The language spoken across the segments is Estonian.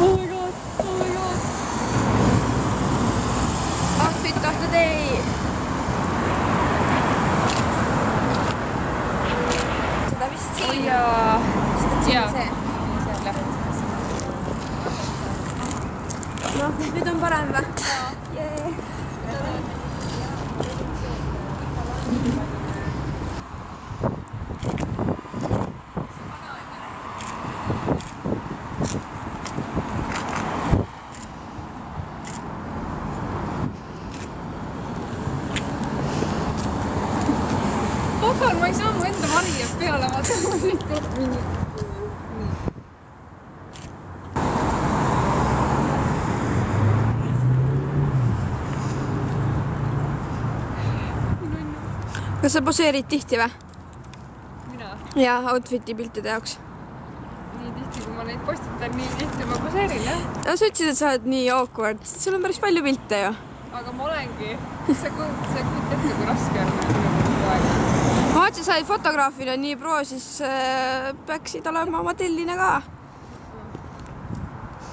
Oh my god, oh my god. Outfit of the day. Seda vist siin. Oi jaa. Seda siin see. Noh, nüüd on parem või? Jee. Pagan, ma ei saa mu enda varjad peale, vaata ma siit tuleb mingi. Kas sa poseerid tihti või? Mina? Jaa, outfiti piltide jaoks. Nii tihti, kui ma neid postitan, nii tihti ma poseerin, jah? Ja sa ütlesid, et sa oled nii awkward. Sul on päris palju pilte ju. Aga ma olengi. Sa kujuta ette, kui raske on kogu aeg. Ma vaatasin, sa olid fotograafina nii pro, siis peaksid olema modelline ka.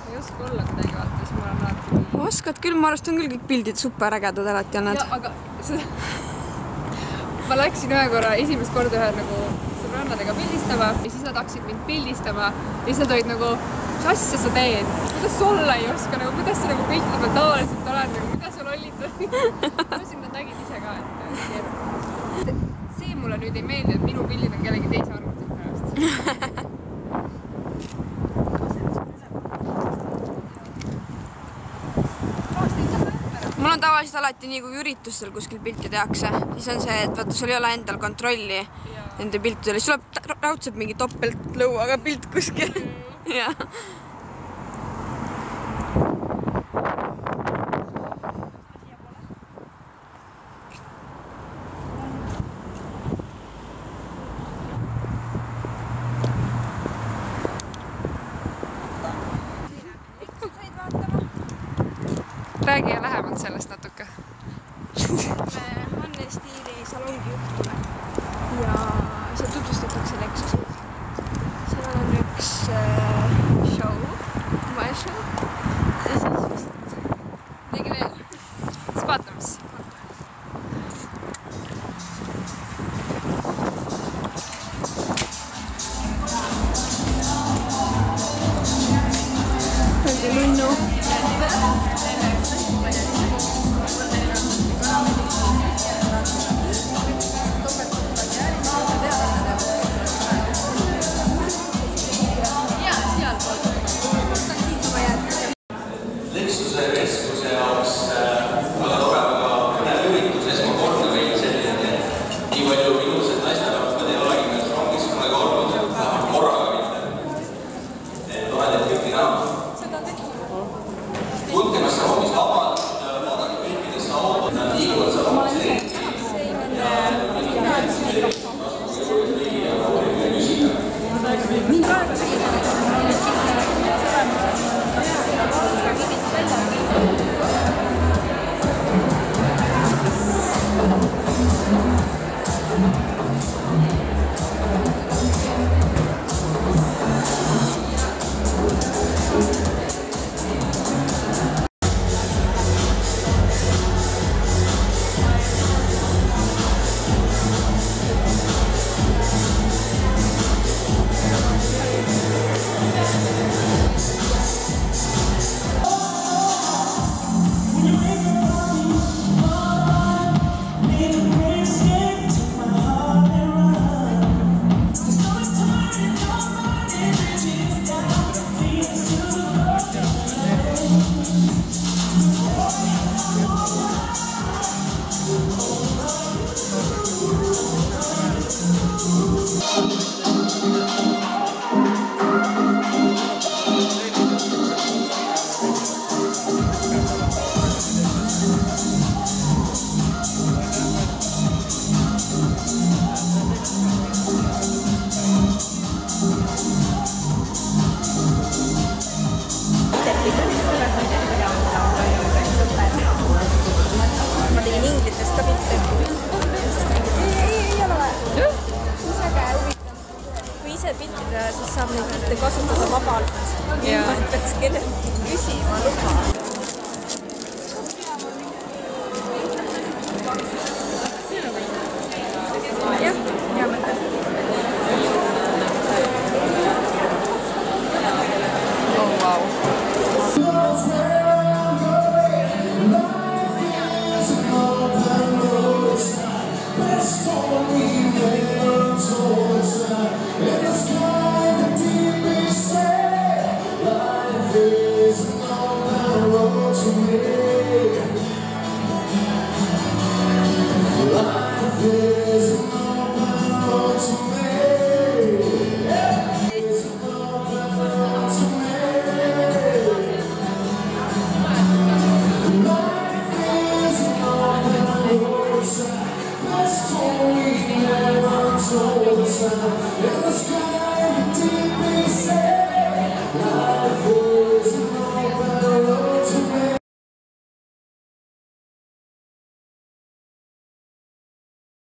Ei oska olla midagi, vaata, siis ma olen alati nii. Oskad küll, ma arvast on küll kõik pildid super ägedad alati on nad. Ja, aga ma läksin ühe korra, esimest korda ühe nagu sõbrannadega pildistama ja siis nad hakkasid mind pildistama ja siis nad olid nagu, mis asja sa teed? Kuidas sa olla ei oska, nagu, kuidas sa nagu piltide peal tavaliselt oled, nagu, mida sa lollitad? Ma siin nad nägid ise ka, et see mulle nüüd ei meeldi, et minu pildid on kellegi teise arvutit pärast. Mul on tavaliselt alati nii, kui üritustel kuskil pilti tehakse, siis on see, et vaata, sul ei ole endal kontrolli nende piltidele. Siis tuleb raudselt mingi toppelt lõuaga pilt kuskil. Ja. Räägi ja lähemalt sellest natuke. Anne Stiili salongi juhtime ja seal tutvustatakse Lexusit. Seal on üks show, moeshow ja siis vist midagi veel. Siis vaatame siis. On see nunnu. Lexuse keskuse jaoks väga tore, väga põnev üritus, esmakordne meil selline, nii palju ilusad naisterahvad ei olegi meil rongis kunagi olnud, vähemalt korraga mitte. Toredad kõiki näha. Tundke ennast rongis vabalt, vaadake kõikidesse autod, nad liiguvad seal rongis eriti. ise piltida, siis saab neid pilte kasutada vabalt. Ma ei peaks kellelgi küsima luba. Jah, hea mõte. Oh, wow. Life is